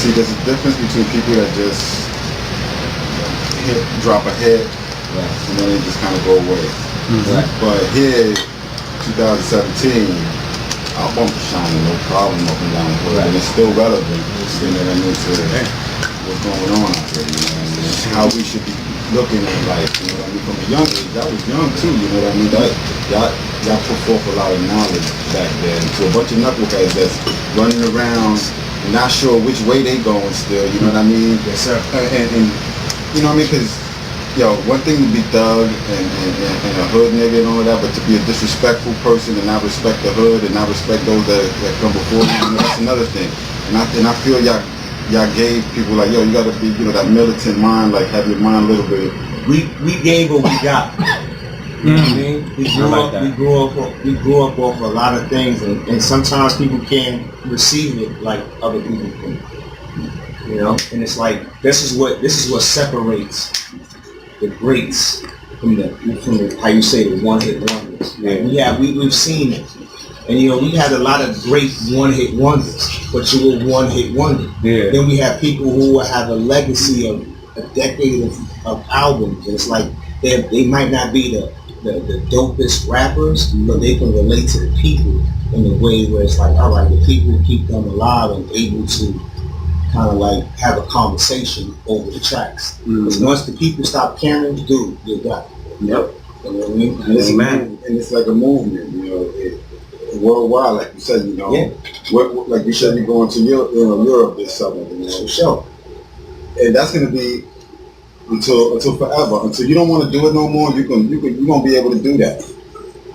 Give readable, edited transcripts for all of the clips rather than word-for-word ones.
See, there's a difference between people that just drop a hit, and then they just kind of go away. Right. But here, 2017, our bump is shining, no problem up and down the hood, and it's still relevant. You know what I mean? To what's going on out there, you know, and how we should be looking at life. You know what I mean? From a young age, I was young too. You know what I mean? Y'all put forth a lot of knowledge back then to a bunch of knuckleheads that's running around, not sure which way they going still. You know what I mean? Yes, sir. And you know what I mean? Because yo, one thing to be thug and a hood nigga and all of that, but to be a disrespectful person and not respect the hood and not respect those that come before you, that's another thing. And I feel y'all gave people like, yo, you gotta be, you know, that militant mind, like have your mind a little bit. We gave what we got. You know what I mean? We grew up off a lot of things, and sometimes people can't receive it like other people can. You know, and it's like this is what separates the greats from the how you say the one-hit wonders. Yeah. We've seen it, and you know we had a lot of great one-hit wonders, but you were one-hit wonder. Yeah. Then we have people who have a legacy of a decade of albums. And it's like they might not be the dopest rappers, but they can relate to the people in a way where it's like, all right, the people keep them alive and able to kind of like have a conversation over the tracks. Because once the people stop caring, dude, you're done. Yep. You know what I mean? And it's like a movement, you know, worldwide, like you said, you know. Yeah. Like you said, you're going to Europe this summer, you know. For sure. And that's gonna be until forever. Until you don't want to do it no more, you're gonna be able to do that.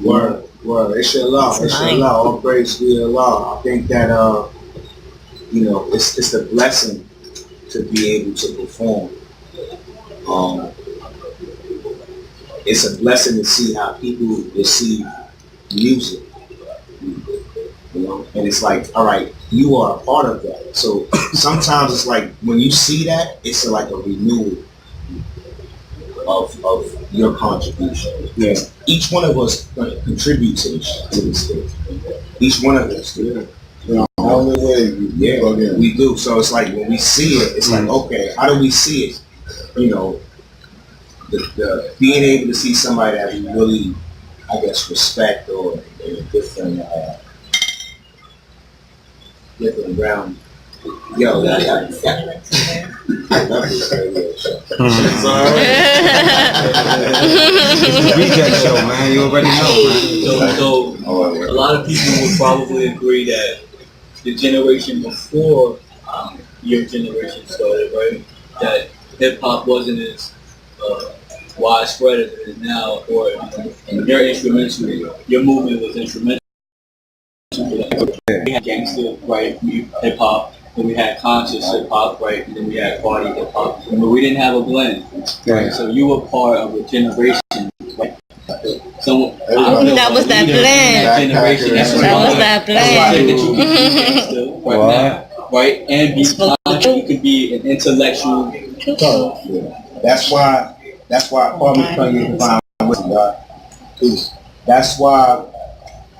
Word. Inshallah. All praise to Allah. I think that you know, it's a blessing to be able to perform. It's a blessing to see how people receive music. You know, and it's like, all right, you are a part of that. So sometimes it's like when you see that, it's like a renewal of your contribution. Yeah. Each one of us contributes to this thing. Each one of us. Yeah. You know, all the way. We do. So it's like when we see it, it's like, okay, how do we see it? You know, the being able to see somebody that we really, I guess, respect or in a different realm. Yo, I love this radio show. It's the Rejectz show, man. You already know, man. So a lot of people would probably agree that the generation before your generation started, right? That hip hop wasn't as widespread as it is now, or your instrumental, your movement was instrumental. We had gangster, right? Hip hop, then we had conscious hip hop, right? And then we had party hip hop, but we didn't have a blend. Right? So you were part of a generation, right? So that was that blend. That was that blend. Right now, right? And be conscious, you could be an intellectual. That's why Kwame Kanye Divine Wisdom, God. That's why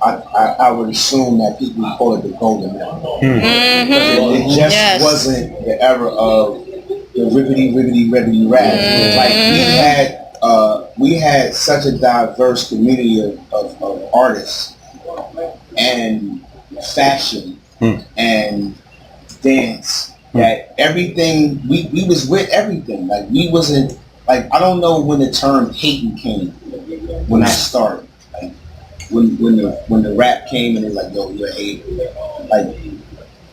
I would assume that people call it the golden era. It just wasn't the era of the ribbity rap. Like we had such a diverse community of artists and fashion and dance that everything we was with everything. Like we wasn't like, I don't know when the term hating came when I started. Like when the rap came and it's like, yo, you're hating. Like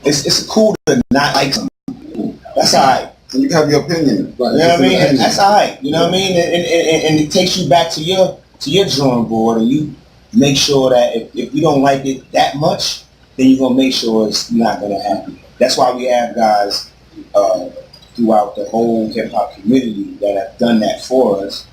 it's cool to not like something. That's alright. And you have your opinion. Right? You know what I mean? And that's alright. You know what I mean? And it takes you back to your drawing board, and you make sure that if you don't like it that much, then you're gonna make sure it's not gonna happen. That's why we have guys throughout the whole hip hop community that have done that for us.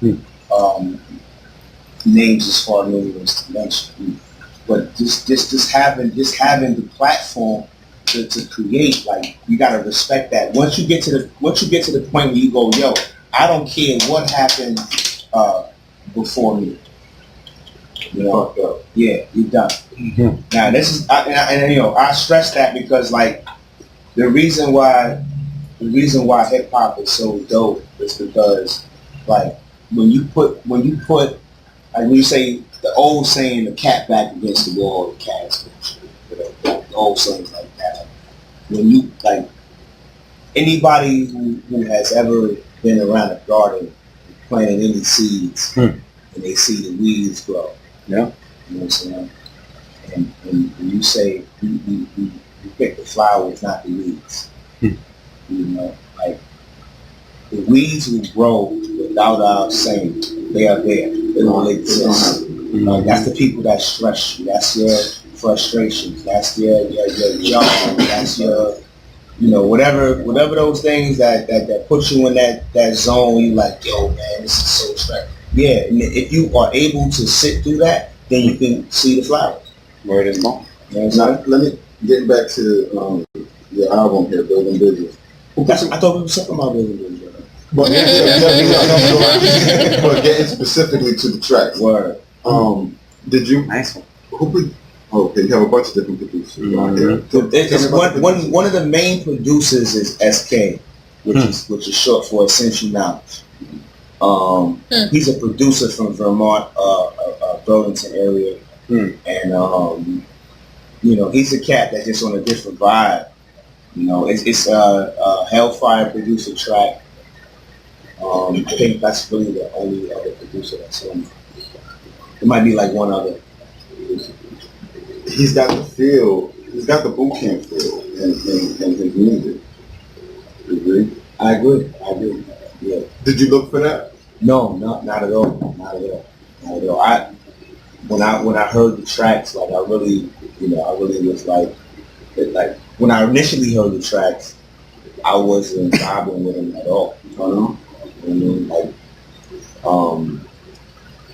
Names is far numerous to mention, but just having the platform to create, like, you gotta respect that. Once you get to the point where you go, yo, I don't care what happened before me. You know, yeah, you're done. Now this is, and you know, I stress that because, like, the reason why the reason why hip hop is so dope is because, like, when you put, like when you say the old saying, the cat back against the wall, the cat's the old sayings like that. When you, like, anybody who has ever been around a garden planting any seeds, and they see the weeds grow. Yeah. You know what I'm saying? And you say you pick the flowers, not the weeds. You know, like the weeds will grow without our saying. They are there. They don't exist. Like, that's the people that stress you. That's your frustrations. That's your job. That's your, you know, whatever those things that put you in that zone. You like, yo, man, this is so stressful. Yeah, and if you are able to sit through that, then you can see the flowers. Where it is going. You know, now, let me get back to your album here, Building Bridges. I thought we were talking about Building Bridges. But but getting specifically to the tracks. Word. Did you? Nice one. Okay, you have a bunch of different producers out here. One of the main producers is SK, which is short for Essential Knowledge. He's a producer from Vermont, Burlington area, and you know, he's a cat that's just on a different vibe. You know, it's a Hellfire producer track. I think that's really the only other producer that's on. There might be like one other producer. He's got the feel. He's got the boot camp feel in his music. You agree? I agree. Yeah. Did you look for that? No, not at all. Not at all. When I heard the tracks, like I really was like when I initially heard the tracks, I wasn't vibing with them at all. You know? I mean, like,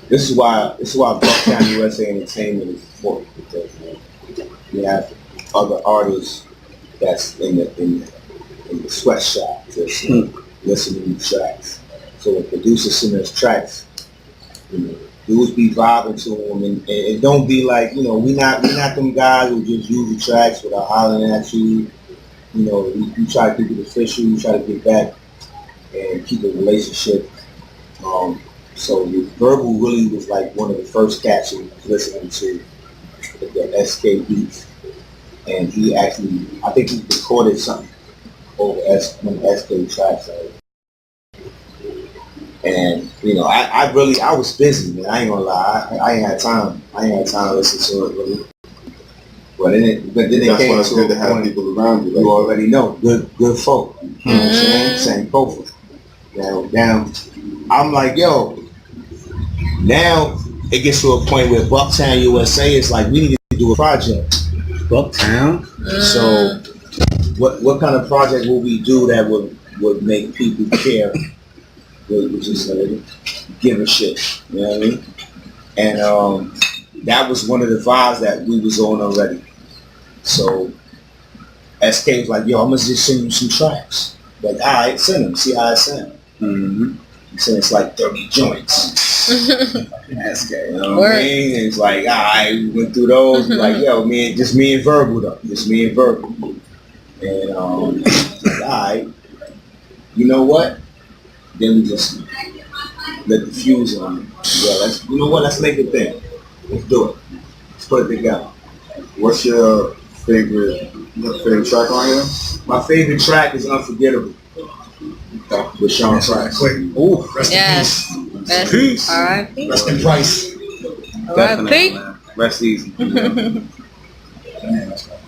this is why Bucktown USA Entertainment is important, because we have other artists that's in the sweatshop just listening to tracks. So when producers send us tracks, you know, dudes be vibing to them, and it don't be like, you know, we not them guys who just use the tracks without hollering at you. You know, we try to keep it official. We try to get back and keep a relationship. So the Verbal really was like one of the first cats who was listening to the SK beats, and he actually, I think he recorded something over one of the SK tracks. And you know, I was busy, man. I ain't gonna lie. I ain't had time. To listen to it really. But then it came why it's good to have people around you. Like, you already know, good folk. You know what I'm saying? Same profile. Now, I'm like, yo. Now it gets to a point where Bucktown USA is like, we need to do a project. Bucktown. So, what kind of project will we do that would make people care? Would just give a shit, you know what I mean? And that was one of the vibes that we was on already. So SK was like, yo, I'm gonna just send you some tracks. Like, all right, send them, see how it sounds. He said it's like 30 joints. SK, you know what I mean? And it's like, all right, we went through those. Like, yo, just me and Verbal though. Just me and Verbal. And all right, you know what? Then we just let the fuse on. Yeah, let's make a thing. Let's do it. Let's put it together. What's your favorite track on here? My favorite track is Unforgettable with Sean Price. Ooh, Yes. Rest in peace. R.I.P. Rest in Price. Definitely, man. Rest easy.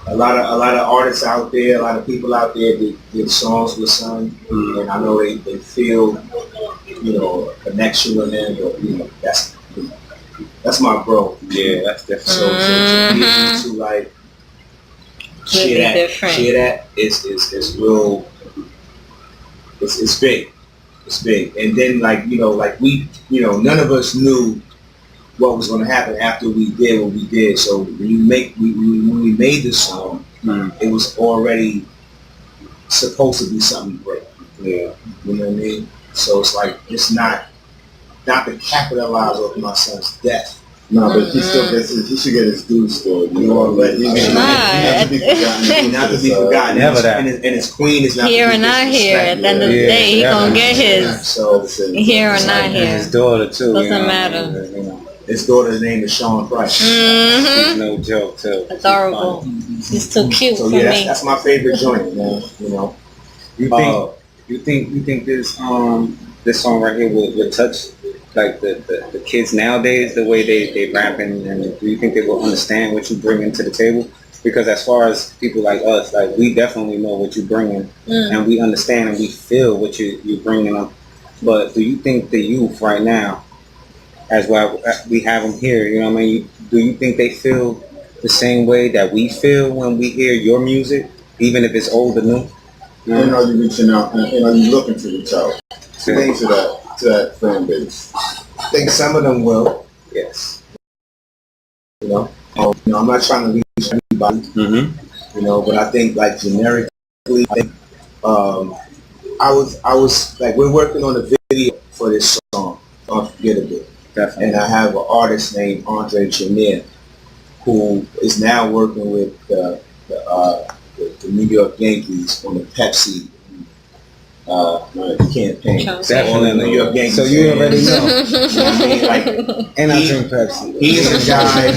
A lot of artists out there, a lot of people out there that did songs with Son, and I know they feel, you know, a connection with him, but you know, that's my bro. Yeah, that's definitely so to like share that is real. It's big. It's big. And then like, you know, like we, you know, none of us knew what was going to happen after we did what we did. So when we made this song, it was already supposed to be something great. Yeah, you know what I mean. So it's like, it's not to capitalize off my son's death. No, but he still gets he should get his due still. You know, but he not to be forgotten. Never that. And his queen is not Here or not here. At the end of the day, he gonna get his. So Here or not here. His daughter too. Doesn't matter. His daughter's name is Sean Price. Mm-hmm. No joke too. Adorable. She's too cute So for yeah, me. that's my favorite joint, man. You know. You think this this song right here will touch like the kids nowadays, the way they rapping, and do you think they will understand what you bring into the table? Because as far as people like us, like we definitely know what you're bringing, and we understand and we feel what you're bringing up. But do you think the youth right now, as well we have them here, you know what I mean? Do you think they feel the same way that we feel when we hear your music, even if it's old or new? And are you reaching out and are you looking to reach out to that fan base? I think some of them will. Yes. You know, I'm not trying to reach anybody. You know, but I think like generically, I think I was like, we're working on a video for this song, Unforgettable. Definitely. And I have an artist named Andre Chenier who is now working with the New York Yankees on the Pepsi campaign. Definitely. New York Yankees. So you already know. You know what I mean? Like, And I drink Pepsi. he's a guy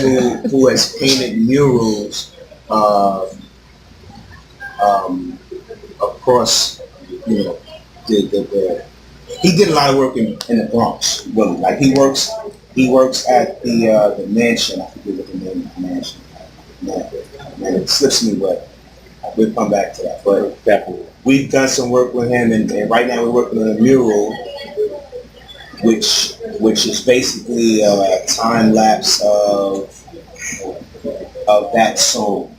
who has painted murals across, you know, he did a lot of work in the Bronx, really. Like he works at the mansion. I forget what the name of the mansion. Man, it slips me, but we'll come back to that. But Definitely. we've done some work with him, and right now we're working on a mural, which is basically a time lapse of that song.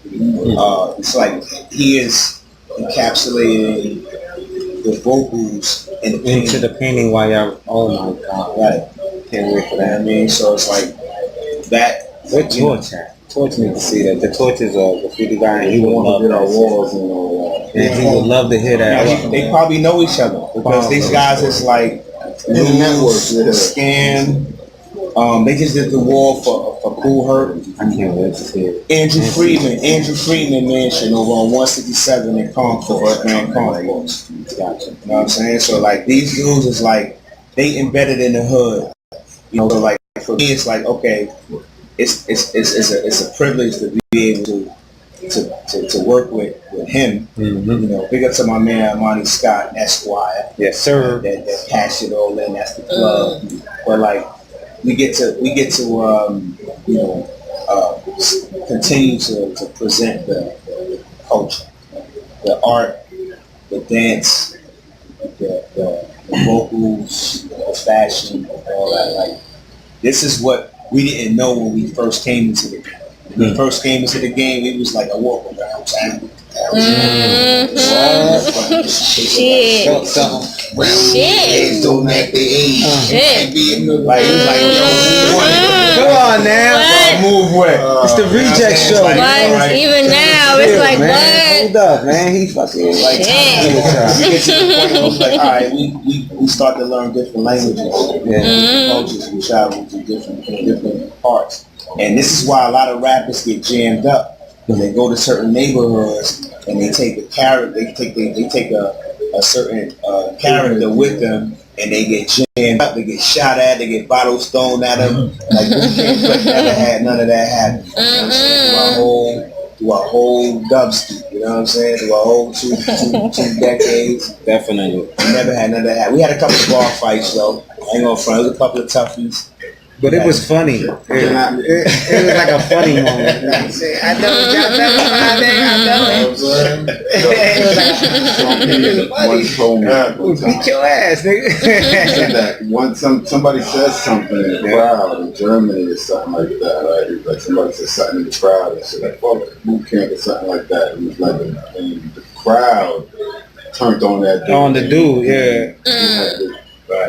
It's like he is encapsulating the vocals Into the painting while y'all. Oh my God! right. Can't wait for You know what I that. mean? So it's like that. What torch at? Torch need to see that. The torch is a graffiti guy, and he would love Did our that. walls and all that. And he would love to hear Now, that. they probably know each other because these guys is like In the network, yeah. Scam. They just did the wall for Cool Herc. I can't wait to see it. Andrew Freeman Mansion over on 167 in Concourse, Grand Concourse. Gotcha. You know what I'm saying? So like these dudes is like they embedded in the hood. You know, so like for me it's like okay, it's a privilege to be able to work with him. You know, big up to my man Monty Scott Esquire. Yes, sir. That cash it all in. That's the club. But like we get to you know continue to present the culture, the art, the dance, the vocals, the fashion, all that. Like this is what we didn't know when we first came into the game. When we first came into the game, it was like a walk around town. Shit. Shit. Don't act the age. Shit. Like, Come on now. move wet. It's the Reject Show. But even now, it's like, Man, hold what? up, man. He fucking like. Shit. We get to the point where it's like, all right, we start to learn different languages, different cultures. We travel to different parts, and this is why a lot of rappers get jammed up when they go to certain neighborhoods and they take a character, they take a certain character with them, and they get jammed up, they get shot at, they get bottles thrown at them. Like we never had none of that happen. You know what I'm saying? Through our whole dubstep, you know what I'm saying? Through our whole two decades. Definitely. We never had none of that happen. We had a couple of bar fights though. I ain't gonna front. It was a couple of toughies. But it was funny. It was like a funny moment. I know y'all never mind that. One told me Beat your ass, nigga. that somebody says something in the crowd in Germany or something like that, right? Like somebody said something in the crowd and said like, fuck boot camp or something like that. It was like the crowd turned on that dude. On the dude, yeah.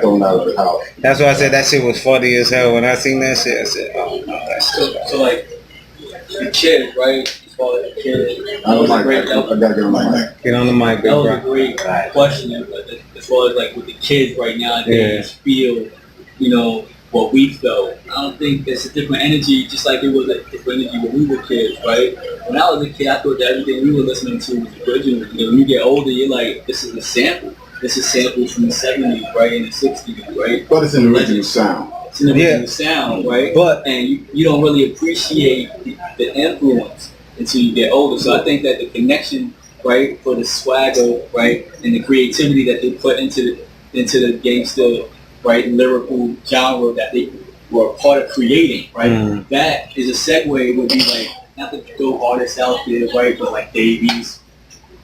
Thrown out of the house. That's why I said that shit was funny as hell. When I seen that shit, I said, oh no, that's So like the kid, right? As far as the kid, I gotta get on my mic. Get on the mic, that was a big great question. But as far as like with the kids right now, they feel, you know, what we felt. I don't think it's a different energy, just like it was a different energy when we were kids, right? When I was a kid, I thought that everything we were listening to was original. You know, when you get older, you're like, this is a sample. This is samples from the 70s, right, and the 60s, right? But it's an original sound. It's an original sound, right? But and you don't really appreciate the influence until you get older. So I think that the connection, right, for the swagger, right, and the creativity that they put into the gangster, right, lyrical genre that they were a part of creating, right, that is a segue would be like, not the dope artists out there, right, but like Davies,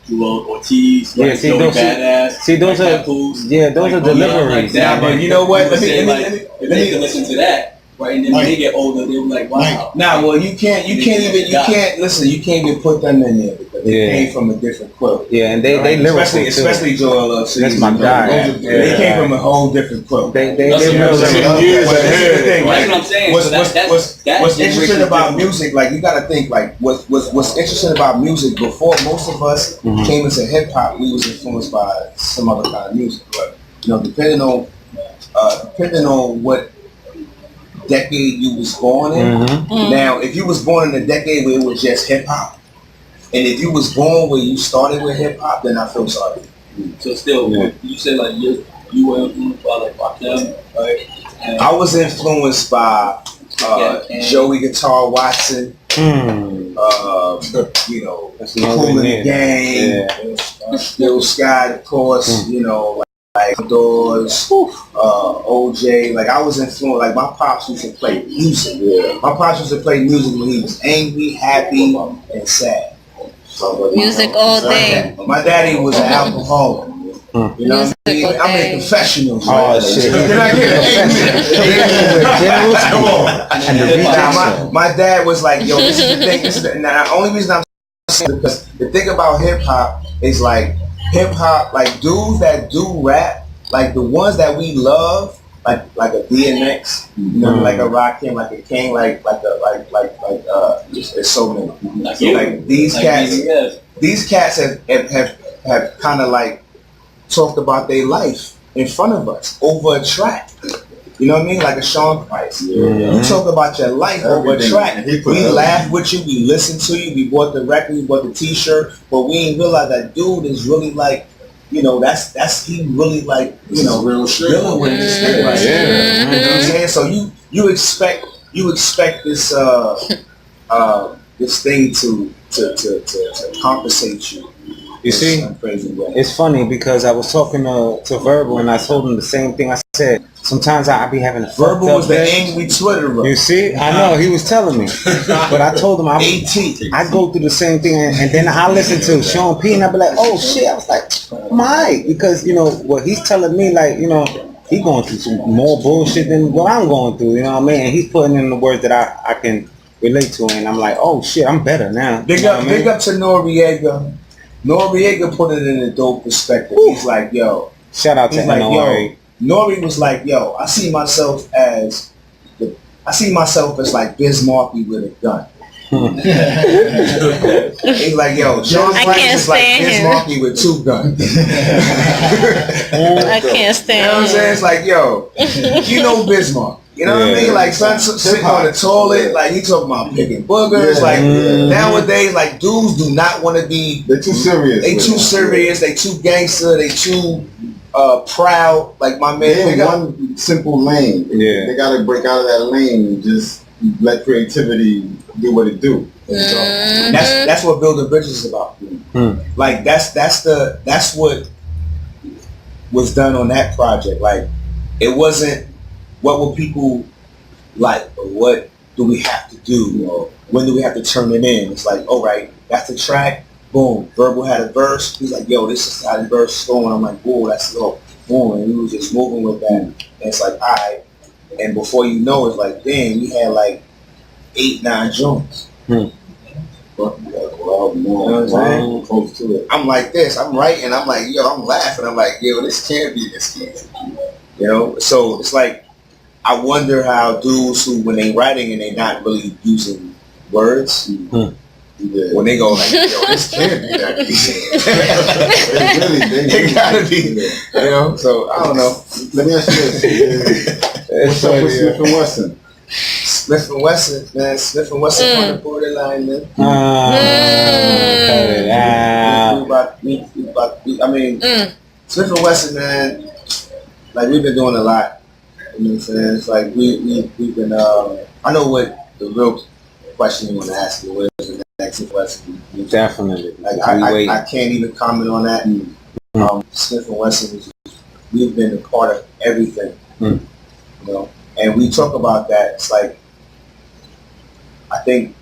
Joel Ortiz, right, see, Joey those, Badass, see, those like are, Papoose, yeah, those are deliveries. like that, Nah, but you know what? Let me if they can listen to that, right, and then when they get older, they'll be like, wow. Nah, well, you can't even put them in there because they came from a different quilt. Yeah, and they lyrical especially Joel Ortiz. That's my guy. They came from a whole different quilt. They That's real what lyrical. I'm saying. What's interesting about music, like you gotta think, like what's interesting about music. Before most of us came into hip hop, we was influenced by some other kind of music. But you know, depending on what decade you was born in. Now, if you was born in a decade where it was just hip hop, and if you was born where you started with hip hop, then I feel sorry. So still, you said like you were influenced by like Rakim, right? And I was influenced by Joey Guitar Watson, you know, Kool in the Gang, Lil Sky, of course, you know, like Doors, OJ. Like I was influenced. Like my pops used to play music. My pops used to play music when he was angry, happy, and sad. Music all day. My daddy was an alcoholic. You know what I mean? I'm a professional. Oh shit! Can I get it? My dad was like, yo, this is the thing. This is the only reason I'm saying because the thing about hip hop is like hip hop, like dudes that do rap, like the ones that we love, like a DMX, you know, like a Rakim, like a King, there's so many. Like these cats have kind of like talked about their life in front of us over a track. You know what I mean? Like a Sean Price. You talk about your life over a track. We laugh with you, we listen to you, we bought the record, we bought the t-shirt, but we ain't realize that dude is really like, you know, he really like, you know, real shit. Dealing with this thing right here. You know what I'm saying? So you expect this this thing to compensate you. You see, it's funny because I was talking to Verbal and I told him the same thing. I said, sometimes I be having a Verbal was the angry Twitterer. You see, I know, he was telling me. But I told him I go through the same thing and then I listen to Sean P and I be like, oh shit. I was like, my, because, you know, what he's telling me, like, you know, he going through some more bullshit than what I'm going through, you know what I mean? And he's putting in the words that I can relate to and I'm like, oh shit, I'm better now. Big up to Noriega. Noriega put it in a dope perspective. He's like, yo. Shout out to Nori. Nori was like, yo, I see myself as like Biz Markie with a gun. He's like, yo, Sean Price is like Biz Markie with 2 guns. I can't stand You know what I'm saying? It's like, yo, you know Biz Markie. You know what I mean? Like, son sitting on the toilet, like, he talking about picking boogers. Like, nowadays, like, dudes do not want to be... They're too serious. They too serious. They too gangster. They too proud. Like, my man... They in one simple lane. Yeah. They got to break out of that lane and just let creativity do what it do. So, that's what Building Bridges is about. Like, that's what was done on that project. Like, it wasn't... What will people like, or what do we have to do, or when do we have to turn it in? It's like, all right, that's the track, boom. Verbal had a verse, he's like, yo, this is how the verse is going. I'm like, whoa, that's dope, boom. And we was just moving with that. And it's like, all right. And before you know, it's like, damn, we had like 8-9 joints. Close to it. I'm like this, I'm writing, I'm like, yo, I'm laughing. I'm like, yo, this can't be this easy. You know, so it's like, I wonder how dudes who, when they writing and they not really using words, when they go like, yo, this can't be that easy. It gotta be, you know. So I don't know. Let me ask you this: What's up with Smif-N-Wessun? Smif-N-Wessun, man. Smif-N-Wessun on the borderline, man. Cut it out. I mean, Smif-N-Wessun, man. Like we've been doing a lot. You know what I'm saying? It's like we've been. I know what the real question you want to ask me. What is the next question? Definitely. Like I can't even comment on that. Smif-N-Wessun, we've been a part of everything. You know, and we talk about that. It's like I think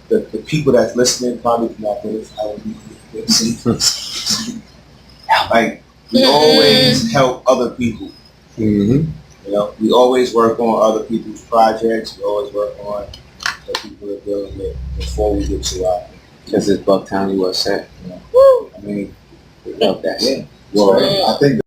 the people that's listening probably not really like we always help other people. You know, we always work on other people's projects. We always work on what people are dealing with before we get to our. Because it's Bucktown, USA. You know? I mean, we love that. Yeah. Well, I think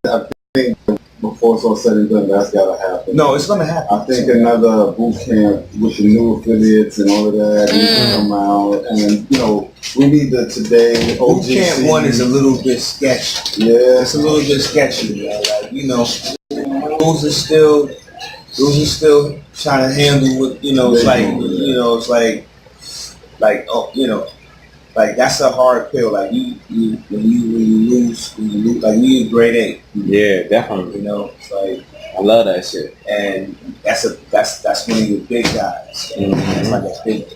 before it's all said and done, that's gotta happen. No, it's gonna happen. I think another boot camp with the new affiliates and all of that needs to come out, and you know, we need the today Boot OGC. camp 1 is a little bit sketchy. Yeah, It's a little bit sketchy, man. Like, you know, those are still trying to handle what, you know, it's like, oh, you know, like that's a hard pill. Like when you lose, like we need grade A. Yeah, definitely. You know, it's like I love that shit. And that's one of your big guys. That's like a big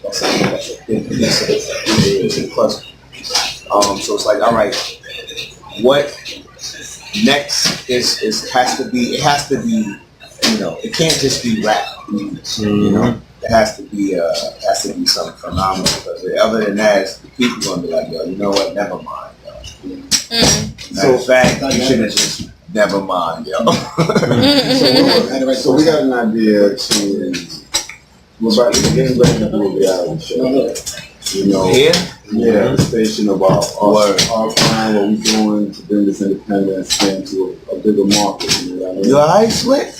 piece of the puzzle. So it's like, all right, what next has to be, you know, it can't just be rap. You know, it has to be something phenomenal, because other than that, the people gonna be like, yo, you know what? Never mind, yo. So in fact, you should have just never mind, yo. So we got an idea to. We're about to get ready to do a reality show. You know, yeah, the station about our crime, what we're doing to bring this independence into a bigger market. You know what I mean? You alright, Slick?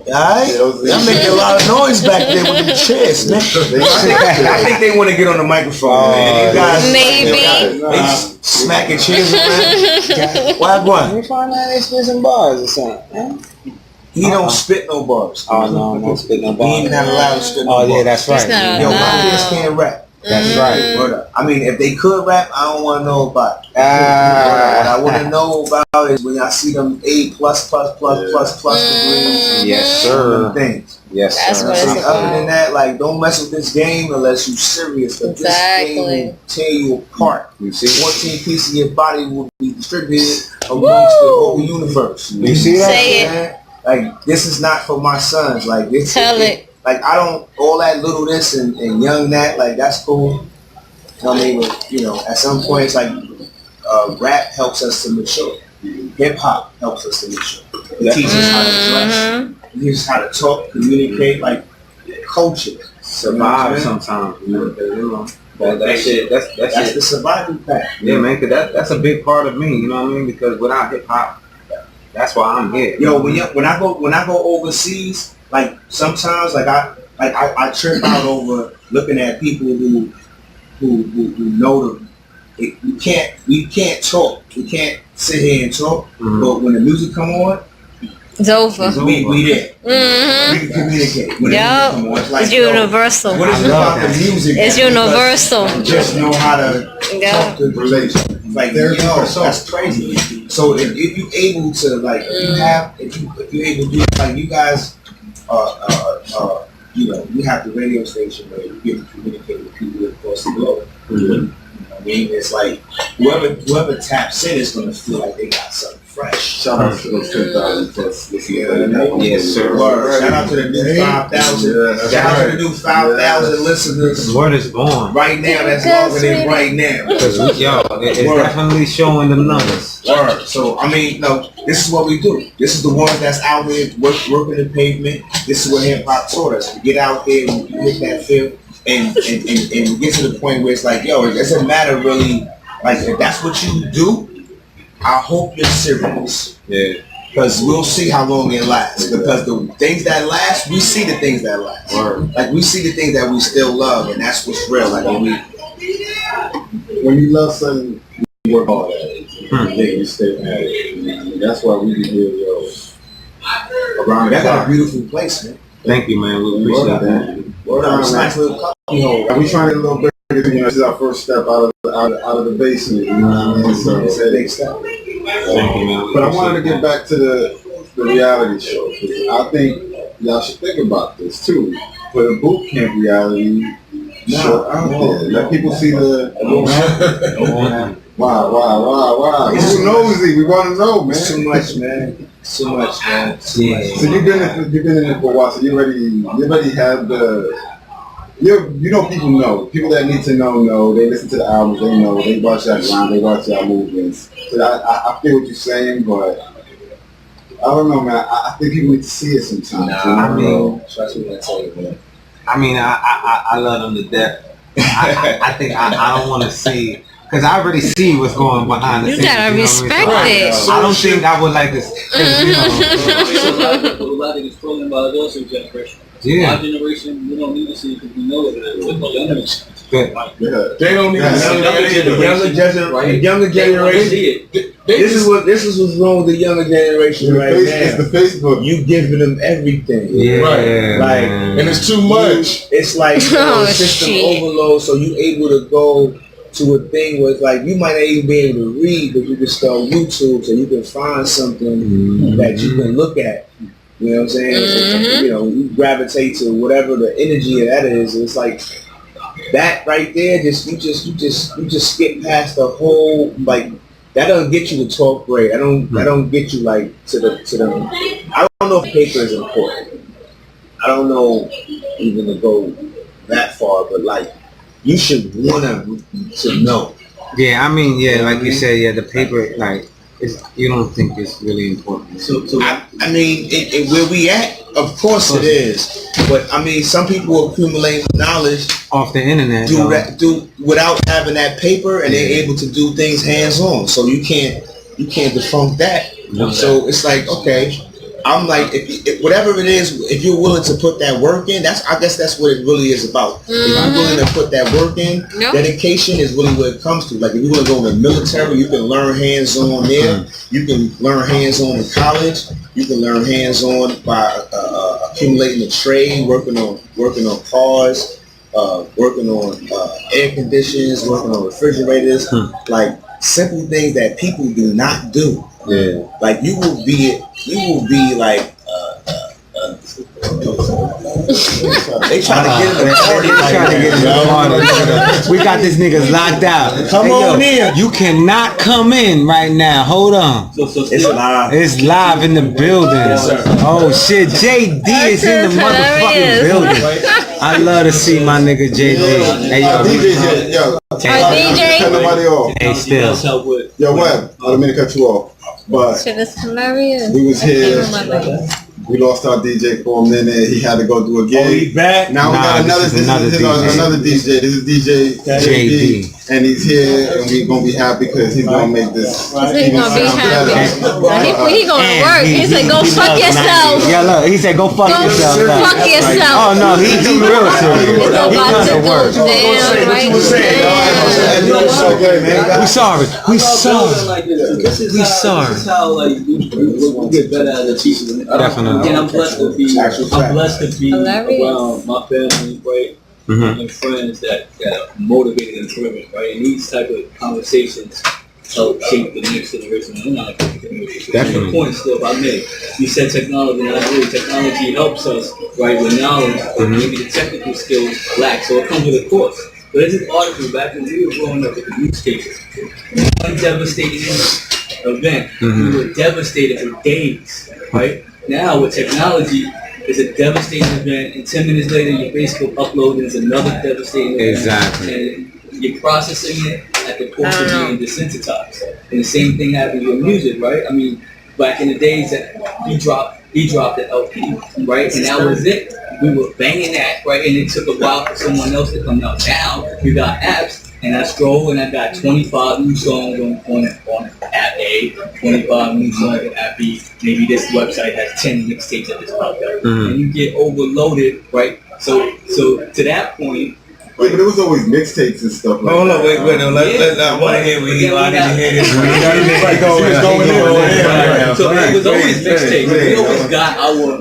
Alright? Y'all making a lot of noise back there with the chairs, man. I think they want to get on the microphone, man. You guys, maybe. They smacking chairs around. Why one? We find out they spit some bars or something. He don't spit no bars. Oh no, don't spit no He bars. ain't not allowed to spit no bars. Oh yeah, that's right. Yo, my kids can't rap. That's right. But, I mean, if they could rap, I don't want to know about it. What I want to know about is when I see them A+++++ degrees. Yes, sir. Things. Yes, That's sir. what it's about. Other than that, like, don't mess with this game unless you're serious. But this game will tear you apart. You see, 14 pieces of your body will be distributed amongst the whole universe. You see that? Say it. Like, this is not for my sons. Like, this. Tell it. Like, I don't, all that little this and young that, like, that's cool. You know what I mean? But, you know, at some point, it's like, rap helps us to mature. Hip hop helps us to mature. It teaches us how to dress. It teaches us how to talk, communicate, like, culture. Survive sometimes. You know, that shit. That's the survival pack. Yeah, man. Cause that's a big part of me. You know what I mean? Because without hip hop, that's why I'm here. Yo, when I go overseas. Like sometimes, like I trip out over looking at people who know them. We can't talk. We can't sit here and talk. But when the music come on, it's over. We there. We can communicate. When the music come on, it's like, it's universal. What is it about the music? It's universal. Just know how to talk to relation. Like, that's crazy. So if you're able to, like, if you're able to do, like, you guys. You know, you have the radio station where you get to communicate with people across the globe. You know what I mean? It's like whoever taps in is gonna feel like they got something fresh. Shout out to those 10,000 plus this year. Yes, sir. Shout out to the new 5,000. Shout out to the new 5,000 listeners. Word is born. Right now, that's longer than right now. Because it's definitely showing them numbers. Word. So I mean, no, this is what we do. This is the ones that's out there working the pavement. This is what hip hop taught us. We get out there and we hit that field, and we get to the point where it's like, yo, it doesn't matter really. Like, if that's what you do, I hope you're serious. Yeah. Because we'll see how long it lasts. Because the things that last, we see the things that last. Word. Like, we see the things that we still love, and that's what's real. Like, when you love something, you work hard at it. You stay at it. I mean, that's why we be here, yo. around. That's a beautiful place, man. Thank you, man. We appreciate that. Word on, nice little coffee hole. And we trying to get a little bigger. This is our first step out of the basement. You know what I mean? So It's a big step. Thank you, man. But I wanted to get back to the reality show. 'Cause I think y'all should think about this too. For the boot camp reality show out there, let people see the. Wow. Who knows? We want to know, man. It's too much, man. So much, man. So you've been in it for a while. So you already have the. You know, people that need to know. They listen to the albums. They know. They watch that grind. They watch our movements. So I feel what you're saying, but I don't know, man. I think people need to see it sometimes. I mean, trust me when I tell you, man. I mean, I love them to death. I think I don't want to see, because I already see what's going behind the scenes. You gotta respect it. I don't think I would like this. A lot of it's talking about also generation. Yeah. Our generation, we don't need to see because we know it. They don't need to see the younger generation. This is what's wrong with the younger generation right now. It's the Facebook. You giving them everything. Yeah. Right. Like, And it's too much. it's like system shit. overload, so you able to go to a thing where it's like you might not even be able to read, but you can start YouTube so you can find something that you can look at. You know what I'm saying? You know, you gravitate to whatever the energy of that is. It's like that right there. You just skip past the whole, like, that doesn't get you to talk great. I don't get you like to the. I don't know if paper is important. I don't know even to go that far, but like you should want to know. Yeah, I mean, yeah, like you said, yeah, the paper, like, you don't think it's really important. I mean, where we at, of course it is. But I mean, some people accumulate knowledge Off the internet. do without having that paper, and they're able to do things hands on. So you can't defunct that. So it's like, okay, I'm like, if whatever it is, if you're willing to put that work in, I guess that's what it really is about. If you're willing to put that work in, dedication is really what it comes to. Like if you want to go in the military, you can learn hands-on there. You can learn hands-on in college. You can learn hands-on by accumulating a trade, working on cars, working on air conditioners, working on refrigerators, like simple things that people do not do. Yeah. Like you will be like they trying to get in the party. We got this niggas locked out. Come on in. You cannot come in right now. Hold on. It's live. It's live in the building. Oh shit, JD is in the motherfucking building. I love to see my nigga JD. Hey yo. DJ? Cut nobody off. Hey Steele. Yo, Web. I don't mean to cut you off, but Shit is hilarious. we was here. I can't remember. We lost our DJ for a minute. He had to go do a gig. Oh, he back? Now we got another DJ. This is DJ JD, and he's here, and we're gonna be happy because he's gonna make this. He's gonna be happy. He going to work. He said, "Go fuck yourself." Yeah, look, he said, "Go fuck yourself." Go fuck yourself. Oh no, he real serious. He's He about gonna to work. go down right now. We sorry. We sorry. This is how like we get better as a teacher. Definitely. And I'm blessed to be Hilarious. around my family, right, and friends that are motivated and driven, right. And these type of conversations help shape the next generation. I'm not Definitely. The point still I made. You said technology, and I agree. Technology helps us, right, with knowledge, but maybe the technical skills lack. So it comes with a course. But there's an article back when we were growing up with the use cases. One devastating event, we were devastated for days, right? Now with technology, it's a devastating event, and 10 minutes later your Facebook upload is another devastating event. Exactly. And you're processing it at the cost of being desensitized. And the same thing happens with music, right? I mean, back in the days that he dropped the LP, right? And that was it. We were banging that, right? And it took a while for someone else to come out. Now we got apps. And I scroll and I got 25 new songs on app A, 25 new songs on app B. Maybe this website has 10 mixtapes that just popped up. And you get overloaded, right? So to that point. Wait, but it was always mixtapes and stuff like that. Hold on, wait, no, I want to hear what I didn't hear this. So it was always mixtape. We always got our,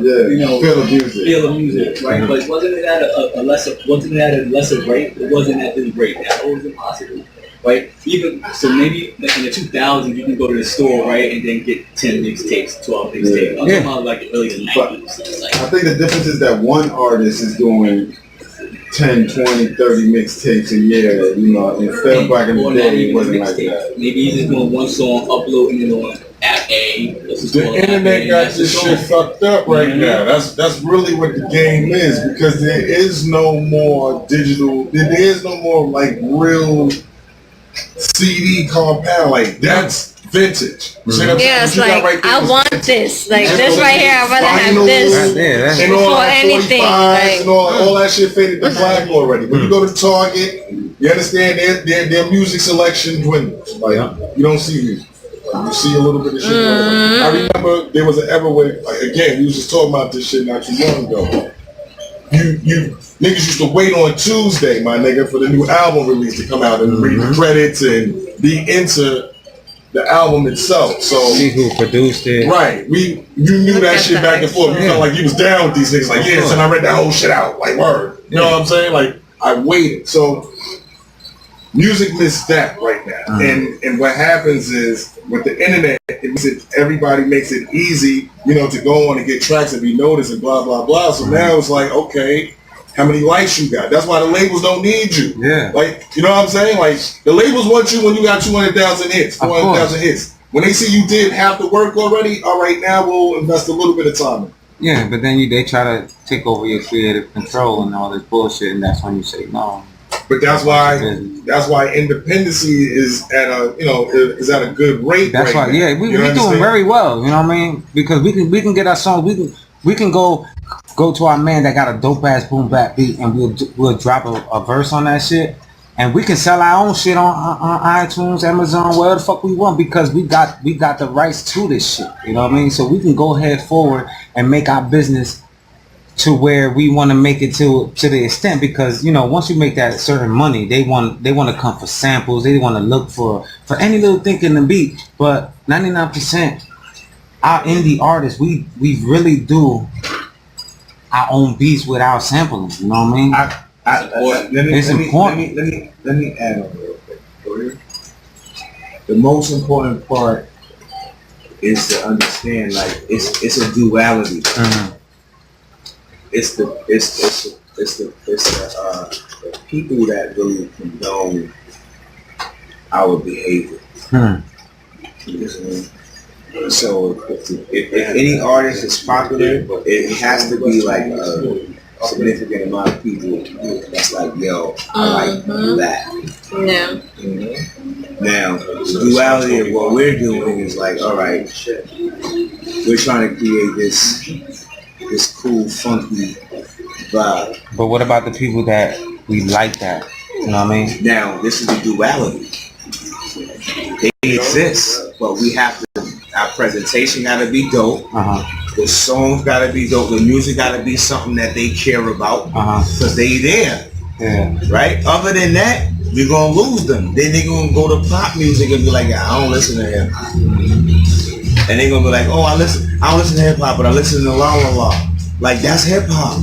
feel of music, right? But wasn't it at a lesser rate? It wasn't at this rate. That was impossible, right? Even so, maybe in the 2000s, you can go to the store, right, and then get 10 mixtapes, 12 mixtapes. I'm talking about like early 90s. Like, I think the difference is that one artist is doing 10, 20, 30 mixtapes a year, instead of back in the day, it wasn't like that. Maybe he's just doing one song, uploading it on App A. The internet got this shit fucked up right now. That's really what the game is, because there is no more digital, there is no more like real CD compound, like that's vintage. Yeah, it's like, I want this. Like, this right here, I'd rather have this before anything. Like, and all that shit faded to black already. When you go to Target, you understand their music selection dwindles. Like, you don't see music. You see a little bit of shit. I remember there was an era where, again, we was just talking about this shit not too long ago. You niggas used to wait on Tuesday, my nigga, for the new album release to come out and read the credits and be into the album itself. So see who produced it. Right. You knew that shit back and forth. You felt like you was down with these niggas. Like, yeah, so I read that whole shit out. Like, word. You know what I'm saying? Like, I waited. So music missed that right now. And what happens is with the internet, everybody makes it easy, to go on and get tracks and be noticed and blah, blah, blah. So now it's like, okay, how many likes you got? That's why the labels don't need you. Yeah. Like, you know what I'm saying? Like, the labels want you when you got 200,000 hits, 400,000 hits. When they see you did half the work already, all right, now we'll invest a little bit of time in it. Yeah, but then they try to take over your creative control and all this bullshit, and that's when you say no. But that's why independency is at a good rate. That's why, yeah, we doing very well. You know what I mean? Because we can get our songs. We can go to our man that got a dope ass boom bap beat, and we'll drop a verse on that shit, and we can sell our own shit on iTunes, Amazon, wherever the fuck we want, because we got the rights to this shit. You know what I mean? So we can go ahead forward and make our business to where we want to make it to the extent, because once you make that certain money, they want to come for samples, they want to look for any little thing in the beat. But 99% our indie artists, we really do our own beats without sampling. You know what I mean? It's important. Let me add on real quick. The most important part is to understand, like, it's a duality. It's the people that really condone our behavior. So if any artist is popular, it has to be like a significant amount of people that's like, yo, I like that. Yeah. Now, the duality of what we're doing is like, all right, we're trying to create this cool, funky vibe. But what about the people that we like that? You know what I mean? Now, this is the duality. They exist, but we have to, our presentation gotta be dope. The songs gotta be dope. The music gotta be something that they care about, because they there. Yeah. Right? Other than that, we're gonna lose them. Then they gonna go to pop music and be like, I don't listen to hip hop. And they gonna be like, I don't listen to hip hop, but I listen to La La La. Like, that's hip hop.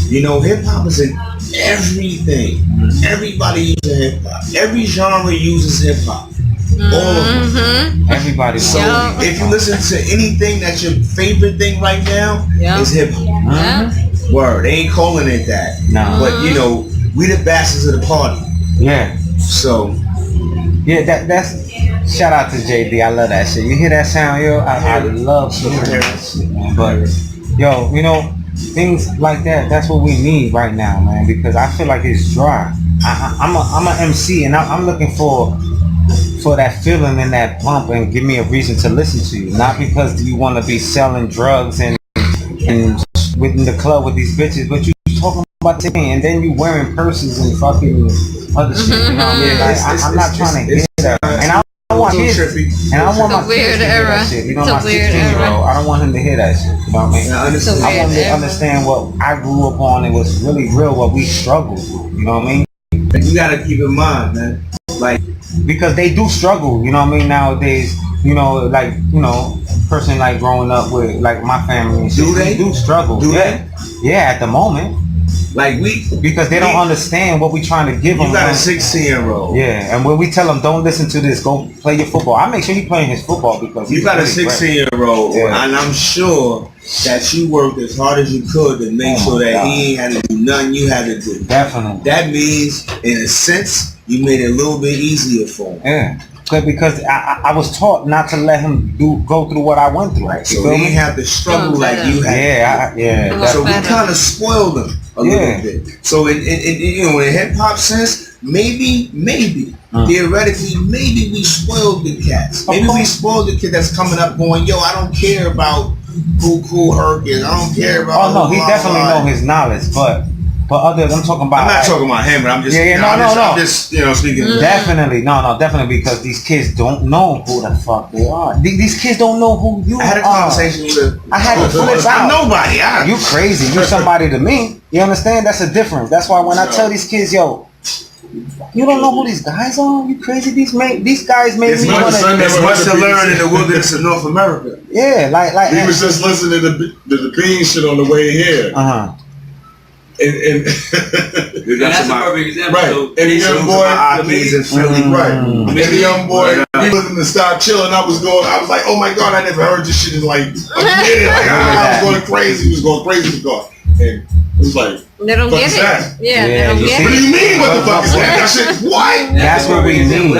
Hip hop is in everything. Everybody uses hip hop. Every genre uses hip hop. All of them. Everybody. So if you listen to anything that's your favorite thing right now, it's hip hop. Word. They ain't calling it that. No. But we the bastards of the party. Yeah. So that's shout out to JD. I love that shit. You hear that sound, yo? I love hearing that shit, man. But yo, things like that, that's what we need right now, man, because I feel like it's dry. I'm a MC, and I'm looking for that feeling and that bump, and give me a reason to listen to you. Not because you want to be selling drugs and within the club with these bitches, but you talking about thing, and then you wearing purses and fucking other shit. You know what I mean? Like, I'm not trying to get that, and I want his, and I want my kids to hear that shit. My 16-year-old, I don't want him to hear that shit. You know what I mean? I want him to understand what I grew up on. It was really real, what we struggled with. You know what I mean? You gotta keep in mind, man. Like, because they do struggle. You know what I mean? Nowadays, personally like growing up with like my family and shit. Do they? We do struggle. Do yeah. Yeah, at the moment. Like because they don't understand what we trying to give them. You got a 16-year-old. Yeah, and when we tell them don't listen to this, go play your football. I make sure he playing his football because you got a 16-year-old, and I'm sure that you worked as hard as you could to make sure that he ain't had to do nothing you had to do. Definitely. That means, in a sense, you made it a little bit easier for him. Yeah. Because I was taught not to let him go through what I went through. Right. So he didn't have to struggle like you had. Yeah. So we kind of spoiled him a little bit. So in hip hop sense, maybe theoretically, maybe we spoiled the cats. Maybe we spoiled the kid that's coming up going, yo, I don't care about who Kool Herc is. I don't care about. Oh no, he definitely know his knowledge, but others, I'm talking about. I'm not talking about him, but I'm just. I'm just speaking. Definitely, definitely, because these kids don't know who the fuck they are. These kids don't know who you are. I had a conversation with. I had to flip out. Nobody. You crazy? You somebody to me? You understand? That's a difference. That's why when I tell these kids, yo, you don't know who these guys are? You crazy? These guys made me want to. There's much to learn in the wilderness of North America. Yeah, like he was just listening to the bean shit on the way here. And that's a perfect example. Right. So, and the young boy, in Philly, right. And the young boy, he listened to Stop Chillin'. I was like, oh my God, I never heard this shit in like a minute. Like, I was going crazy. He was going crazy. And it was like, they don't get it. Yeah, they don't get it. What do you mean, what the fuck is that? That shit, what? That's what we need.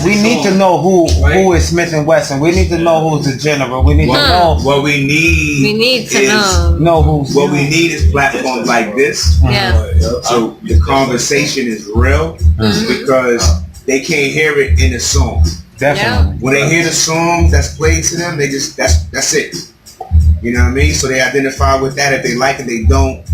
We need to know who is Smif-N-Wessun. We need to know who's the general. We need to know what we need. We need to know who's. What we need is platforms like this. Yeah. So the conversation is real because they can't hear it in the song. Definitely. When they hear the song that's played to them, they just that's it. You know what I mean? So they identify with that. If they like it, they don't.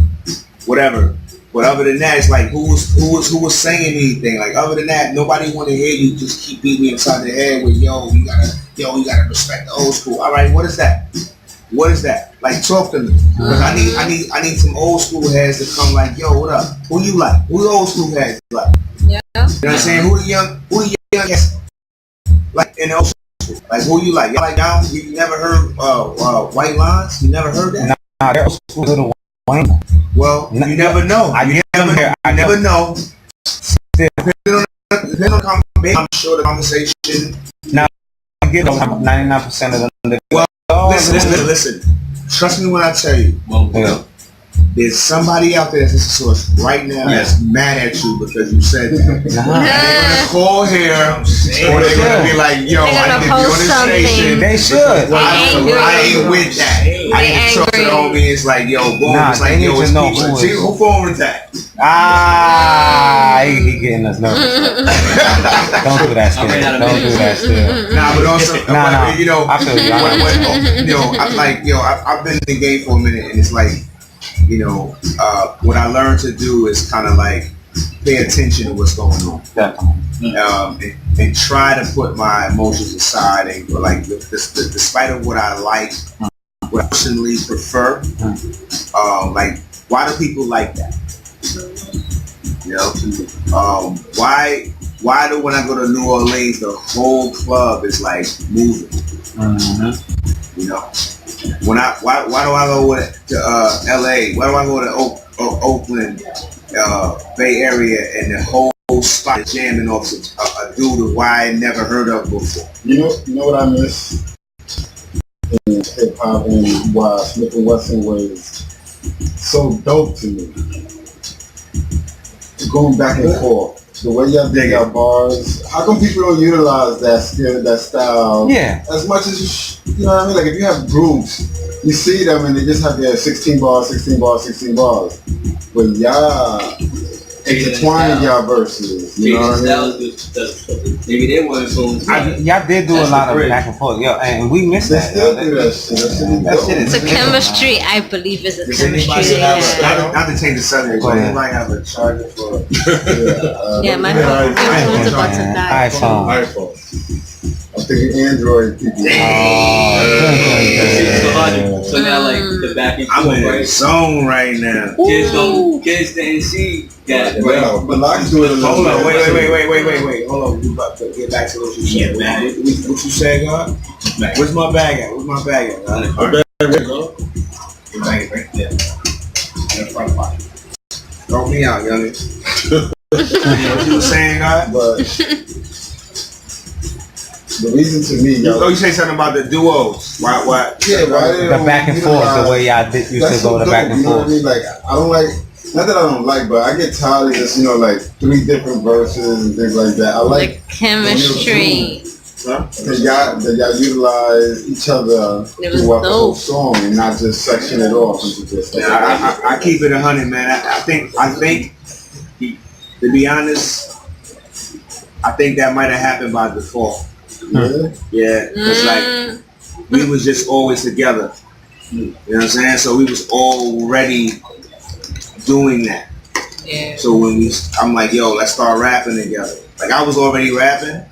Whatever. But other than that, it's like who was saying anything? Like other than that, nobody want to hear you just keep beating me upside the head with you gotta respect the old school. All right, what is that? What is that? Like talk to me. Because I need some old school heads to come like, yo, what up? Who you like? Who the old school heads like? Yeah. You know what I'm saying? Who the young like in the old school? Like who you like? Y'all like down? You never heard White Lines? You never heard that? Nah, they're old school little Wayne. Well, you never know. I never know. Depending on the I'm sure the conversation. Now, I get 99% of them. Well, listen. Trust me when I tell you. There's somebody out there that's listening to us right now that's mad at you because you said that. They're gonna call here or they're gonna be like, yo, I need to be on this station. They should. I ain't with that. I need to talk to the homie. It's like, yo, boom. It's like, yo, it's people. See, who phone was that? He getting us nervous. Don't do that still. Don't do that still. Nah, but also, you know, I feel you. I've been in the game for a minute, and it's like, you know, what I learned to do is kind of like pay attention to what's going on. And try to put my emotions aside and like, despite of what I like, what I personally prefer, like, why do people like that? You know, why do when I go to New Orleans, the whole club is like moving? You know. Why do I go to LA? Why do I go to Oakland, Bay Area, and the whole spot is jamming off a dude who I never heard of before? You know what I miss in hip hop and why Smif-N-Wessun was so dope to me. Going back and forth. The way y'all dig out bars, how come people don't utilize that skill, that style, as much as you know what I mean? Like if you have groups, you see them and they just have their 16 bars, but y'all intertwining y'all verses, you know what I mean? Maybe they weren't so. Y'all did do a lot of back and forth, and we missed that. Still do that shit. It's a chemistry, I believe, is a chemistry. Not to change the subject, but anybody have a charger for? My phone's about to die. iPhone. I'm thinking Android people. So now, like, the back and forth, I'm in the right? zone right now. Kids didn't see that, But right? but Locks do it a little Hold on, better. wait. Hold on, we about to get back to what you said. Yeah, man. What you said, God? Where's my bag at? God? My bag, Your bag right there. In the front pocket. Throw me out, youngin. What you were saying, God? But the reason to me, You say something about the duos. Why? yeah, why they The don't back and forth, utilize- the way y'all used to That's go so the back dope, and you know what I forth. mean? Like, I don't like, not that I don't like, but I get tired of this, like 3 different verses and things like that. I like The chemistry. that y'all utilize each other It was throughout the whole dope. song and not just section it off into just like, I keep it 100, man. I think, to be honest, I think that might have happened by default. yeah. Yeah, it's like we was just always together. You know what I'm saying? So we was already doing that. Yeah. So when I'm like, yo, let's start rapping together. Like I was already rapping,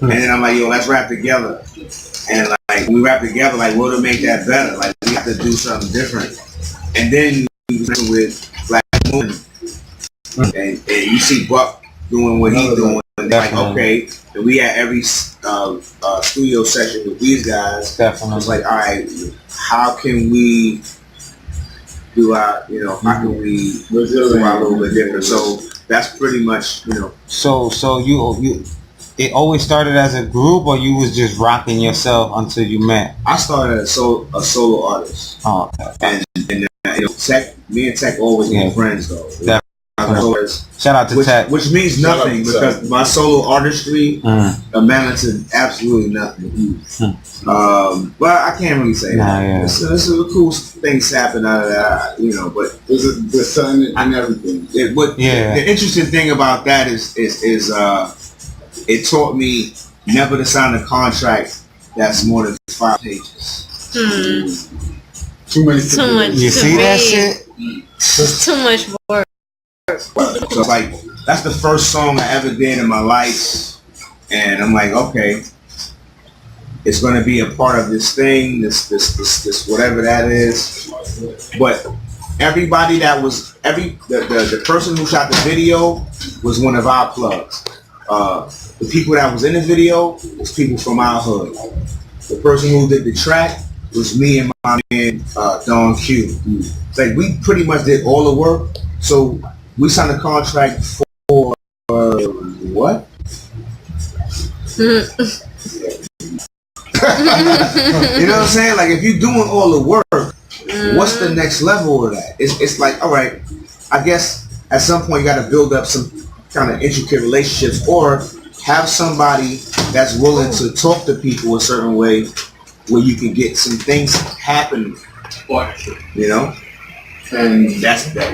and then I'm like, yo, let's rap together. And like we rap together, like what'll make that better? Like we have to do something different. And then we was with Black Moon, and you see Buck doing what he doing. And like, okay, and we had every studio session with these guys. Definitely. It's like, all right, how can we do our, how can we do our little bit different? So that's pretty much, So you it always started as a group, or you was just rocking yourself until you met? I started as a solo artist. Oh, okay. And Tech, me and Tech always been friends though. Definitely. Shout out to Tech. Which means Shout out nothing to because my solo artistry amounted to absolutely nothing. But I can't really say that. This is a cool things happen out of that, but The sun and everything. The interesting thing about that is it taught me never to sign a contract that's more than 5 pages. Too many. Too much. You to see that read. shit? It's too much work. So like that's the first song I ever did in my life, and I'm like, okay, it's gonna be a part of this thing, this whatever that is. But everybody that was the person who shot the video was one of our plugs. The people that was in the video was people from our hood. The person who did the track was me and my man Don Q. Like we pretty much did all the work. So we signed a contract for what? You know what I'm saying? Like if you're doing all the work, what's the next level of that? It's like, all right, I guess at some point you got to build up some kind of intricate relationships, or have somebody that's willing to talk to people a certain way where you can get some things happening. And that's that,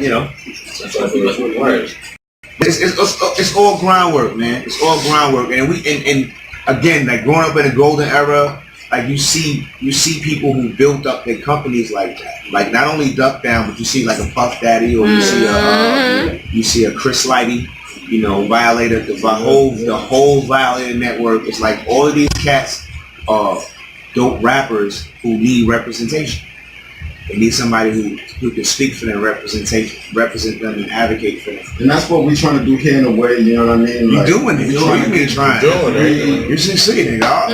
It's all groundwork, man. It's all groundwork, and again, like growing up in the golden era, like you see people who built up their companies like that. Like not only Duck Down, but you see like a Puff Daddy, or you see a Chris Lighty, Violator. The whole Violator network is like all of these cats are dope rappers who need representation. They need somebody who can speak for them, represent them, and advocate for them. And that's what we're trying to do here in a way, you know what I mean? You're doing it. You're trying. You're succeeding, dog.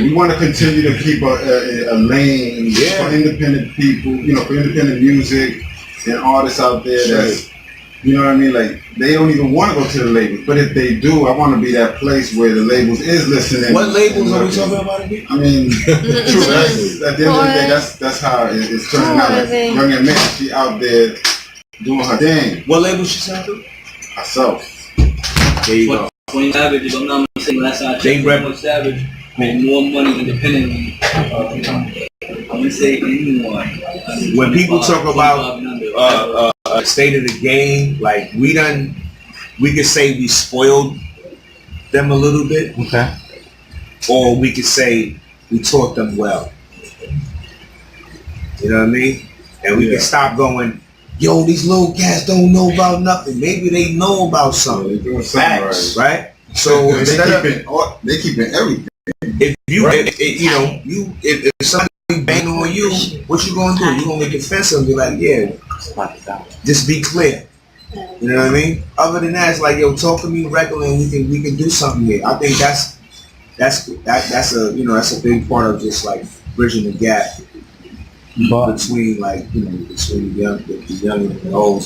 We want to continue to keep a lane for independent people, for independent music and artists out there that's, you know what I mean? Like, they don't even want to go to the labels. But if they do, I want to be that place where the labels is listening. What labels are we talking about again? I mean, true. At the end of the day, that's how it's turning out. Like, Young and Man, she out there doing her thing. What label she signed to? Herself. There you go. 20 Savage, if I'm not mistaken, last time I checked, 20 Savage made more money independently. I'm gonna say anyone. When people talk about state of the game, like we could say we spoiled them a little bit, Okay. or we could say we taught them well. You know what I mean? And we can stop going, yo, these little cats don't know about nothing. Maybe they know about something. They're doing something right? So instead they keeping everything. if you, if somebody bang on you, what you gonna do? You gonna make it offensive and be like, yeah, just be clear. You know what I mean? Other than that, it's like, yo, talk to me regular and we can do something here. I think that's a that's a big part of just like bridging the gap between between the young and the old.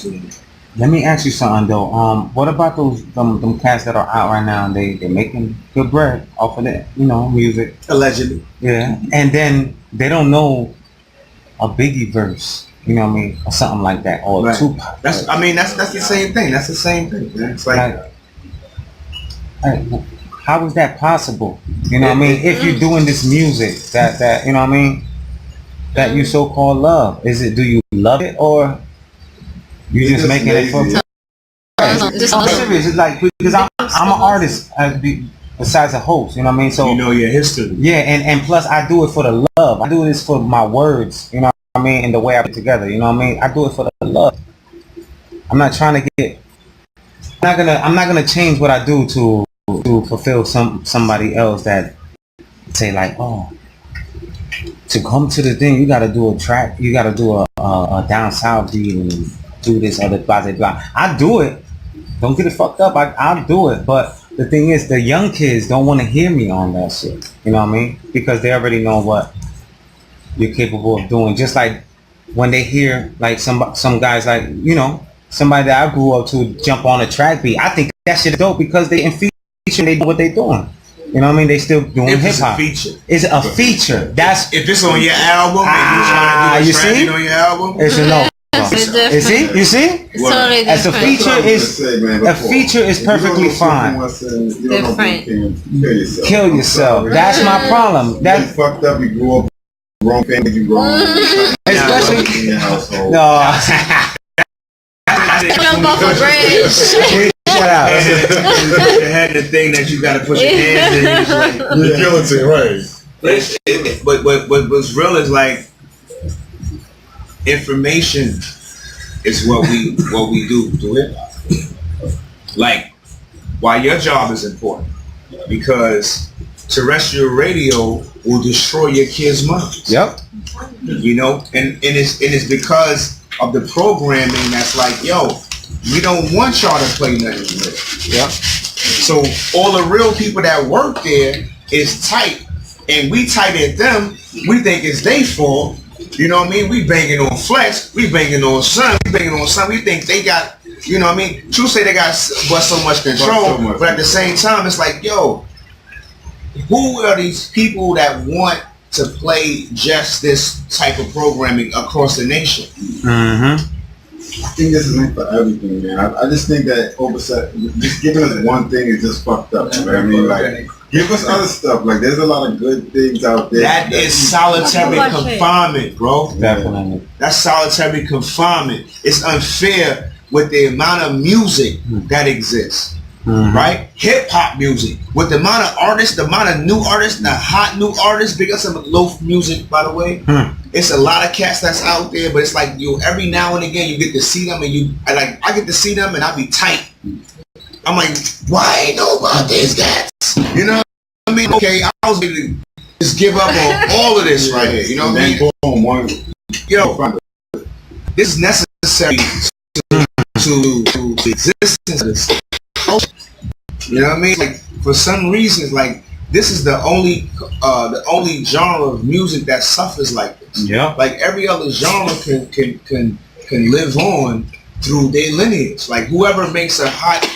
Let me ask you something though. What about them cats that are out right now and they're making good bread off of that, music? Allegedly. Yeah. And then they don't know a Biggie verse, you know what I mean? Or something like that. Or Right. Tupac. That's the same thing. That's the same thing, man. It's like how is that possible? You know what I mean? If you're doing this music that you know what I mean, that you so called love. Do you love it or you just making it for I'm serious. It's like because I'm an artist besides a host, you know what I mean? So you know your history. Yeah, and plus I do it for the love. I do this for my words, you know what I mean, and the way I put it together, you know what I mean? I do it for the love. I'm not trying to get I'm not gonna change what I do to fulfill somebody else that say like, oh, to come to the thing you gotta do a track, you gotta do a down south beat and do this other blah blah blah. I do it. Don't get it fucked up. I'll do it. But the thing is, the young kids don't want to hear me on that shit. You know what I mean? Because they already know what you're capable of doing. Just like when they hear like some guys like somebody that I grew up to jump on a track beat. I think that shit is dope because they in feature. They know what they doing. You know what I mean? They still doing hip hop. It's a feature. That's if it's on your album. You see? On your album. It's a no. You see? It's totally different. As a feature is perfectly fine. Different. Kill yourself. That's my problem. That's fucked up. You grew up wrong family. You grew up especially in your household. No. Jump off a bridge. Shut out. You had the thing that you got to put your hands in. The guillotine, right? But what's real is like information is what we do to hip hop. Like, why your job is important because terrestrial radio will destroy your kids' minds. Yep. And it's because of the programming that's like, yo, we don't want y'all to play nothing with. Yep. So all the real people that work there is tight, and we tight at them. We think it's their fault. You know what I mean? We banging on Flex, we banging on Sun, we think they got, you know what I mean? True say they got but so much control, but at the same time, it's like, yo, who are these people that want to play just this type of programming across the nation? Mm-hmm. I think this is meant for everything, man. I just think that just giving us one thing is just fucked up. You know what I mean? Like, give us other stuff. Like, there's a lot of good things out there. That is solitary confinement, bro. Definitely. That's solitary confinement. It's unfair with the amount of music that exists. Mm-hmm. Right? Hip hop music. With the amount of artists, the amount of new artists, the hot new artists, big up some loaf music, by the way. It's a lot of cats that's out there, but it's like every now and again you get to see them and I get to see them and I be tight. I'm like, why ain't know about these cats? You know what I mean? Okay, I was gonna just give up on all of this right here. You know what I mean? Yo, this is necessary to the existence of this. You know what I mean? Like, for some reasons, like, this is the only genre of music that suffers like this. Yeah. Like, every other genre can live on through their lineage. Like, whoever makes a hot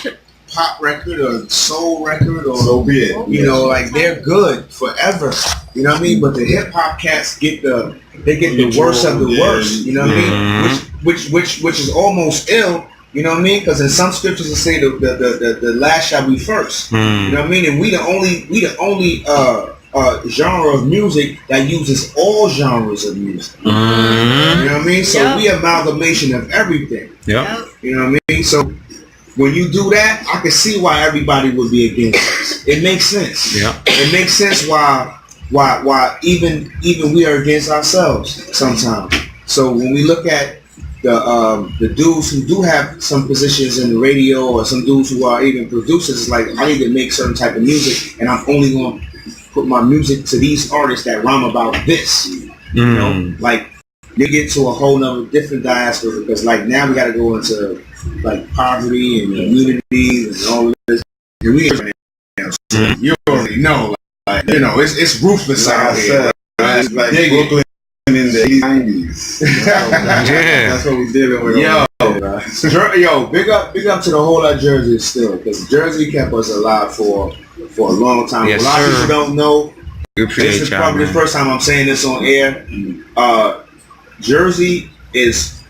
pop record or soul record or so be it. You know, like, they're good forever. You know what I mean? But the hip hop cats get the worst of the worst. You know what I mean? Which is almost ill. You know what I mean? Because in some scriptures it say the last shall be first. You know what I mean? And we the only genre of music that uses all genres of music. You know what I mean? So we amalgamation of everything. Yeah. You know what I mean? So when you do that, I can see why everybody would be against us. It makes sense. Yeah. It makes sense why even we are against ourselves sometimes. So when we look at the dudes who do have some positions in the radio or some dudes who are even producers, it's like, I need to make certain type of music and I'm only going to put my music to these artists that rhyme about this. You know, like you get to a whole nother different diaspora because like now we got to go into like poverty and communities and all this. And we ain't now, so you already know, like you know, it's ruthless out here. Right? It's like Brooklyn in the 90s. Yeah, that's what we dealing with. Yo, big up to the whole lot of Jersey still, because Jersey kept us alive for a long time. Yes, a lot of people don't know. This is probably the first time I'm saying this on air. Jersey is,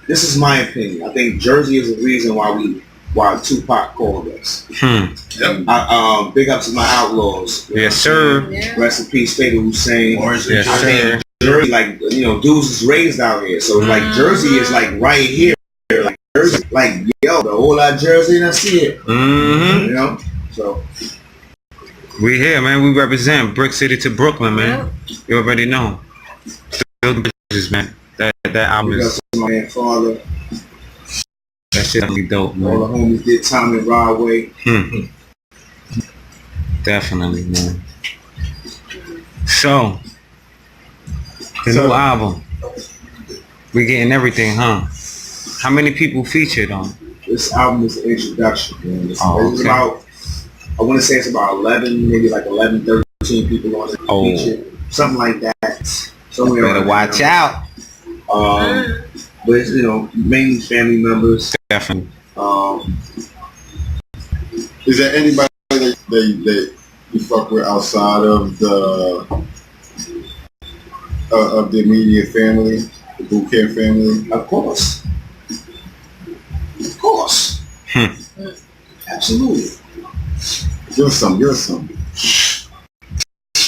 this is my opinion. I think Jersey is the reason why Tupac called us. Big up to my outlaws. Yes, sir. Rest in peace, Fatal Hussein. Yes, sir. Jersey, like, you know, dudes is raised out here. So, like, Jersey is, like, right here. Like, Jersey, like, yo, the whole lot of Jersey, and I see it. You know? So. We here, man. We represent Brick City to Brooklyn, man. You already know. Still the bitches, man. That album is... my man, father. That shit be dope, man. All the homies did time in Broadway. Definitely, man. So... The new album. We getting everything, huh? How many people featured on? This album is an introduction, man. It's okay. about, I want to say it's about 11, maybe like 11, 13 people on it. Featured. Something like that. Somewhere better watch out. But it's, you know, mainly family members. Definitely. Is there anybody that you fuck with outside of the immediate family, the boot camp family? Of course. Absolutely. Give us some. Where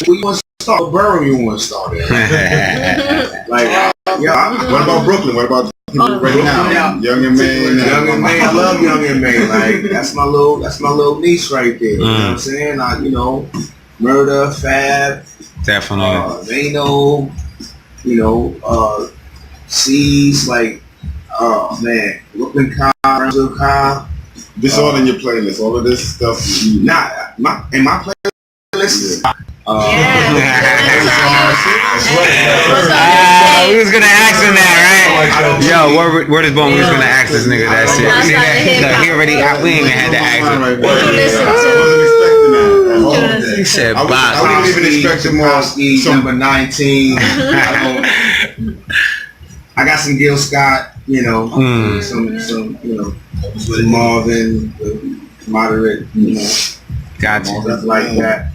you want to start? What borough you want to start at? Like, what about Brooklyn? What about people right now? Young and May. I love Young and May. Like, that's my little niche right there. You know what I'm saying? You know, Murder, Fab, definitely. Mano, you know, C's, like, oh man, Brooklyn Car, This all in your playlist. All of this stuff. In my playlist. We was gonna ask him that, right? Yo, word is born. We was gonna ask this nigga that shit. Look, he already. We ain't even had to ask him. I wasn't expecting that. He said, I wouldn't even expect it more. Number 19. I got some Gil Scott, you know, some you know, Marvin, moderate, you know, gotcha. Stuff like that.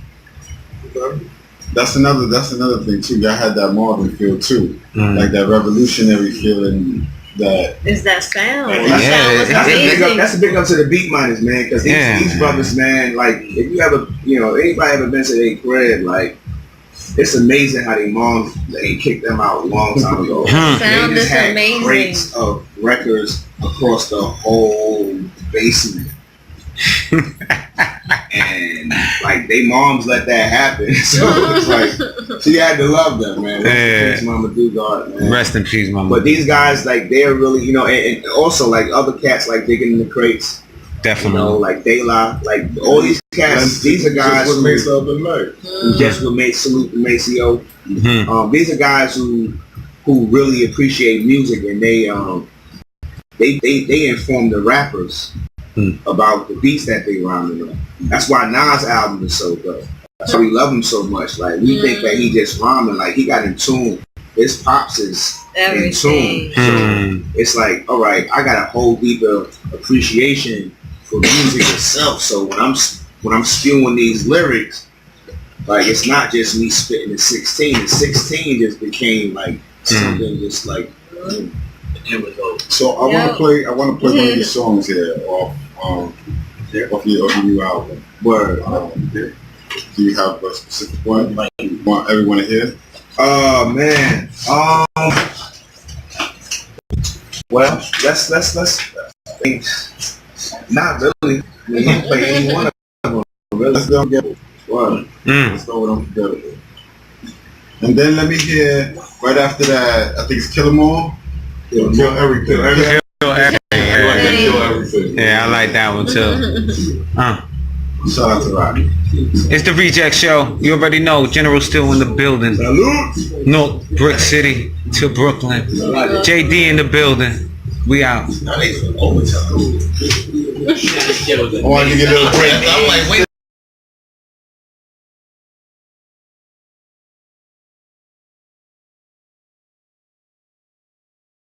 That's another thing too. Y'all had that Marvin feel too, like that revolutionary feeling. That is that sound. That's a big up to the beat miners, man, because these brothers, man, like if you ever, you know, anybody ever been to their crib, like it's amazing how they kicked them out a long time ago. Sound is amazing. Crates of records across the whole basement. And like they moms let that happen, so it's like she had to love them, man. Rest in peace, Mama Dugard, man. Rest in peace, Mama. But these guys, like, they're really, you know, and also like other cats, like digging in the crates. Definitely. You know, like De La, like all these cats. These are guys who makes up the night. Just would make salute to Maceo. These are guys who really appreciate music, and they inform the rappers about the beats that they rhyming on. That's why Nas' album is so dope. That's why we love him so much. Like we think that he just rhyming, like he got in tune. His pops is in tune. So it's like, all right, I got a whole deeper appreciation for music itself. So when I'm spewing these lyrics, like it's not just me spitting the 16. The 16 just became like something just like. So I want to play one of your songs here off your new album. Word. Do you have a specific one you want everyone to hear? Man. Well, let's not really. We can play any one of them. Really. Let's go together. Let's go with them together. And then let me hear right after that. I think it's Kill 'Em All. Kill everything. Kill everything. Yeah, I like that one too. Shout out to Rodney. It's the Reject Show. You already know. General Steele in the building. Salute. North Brick City to Brooklyn. JD in the building. We out. I want to get a little break. I'm like, wait.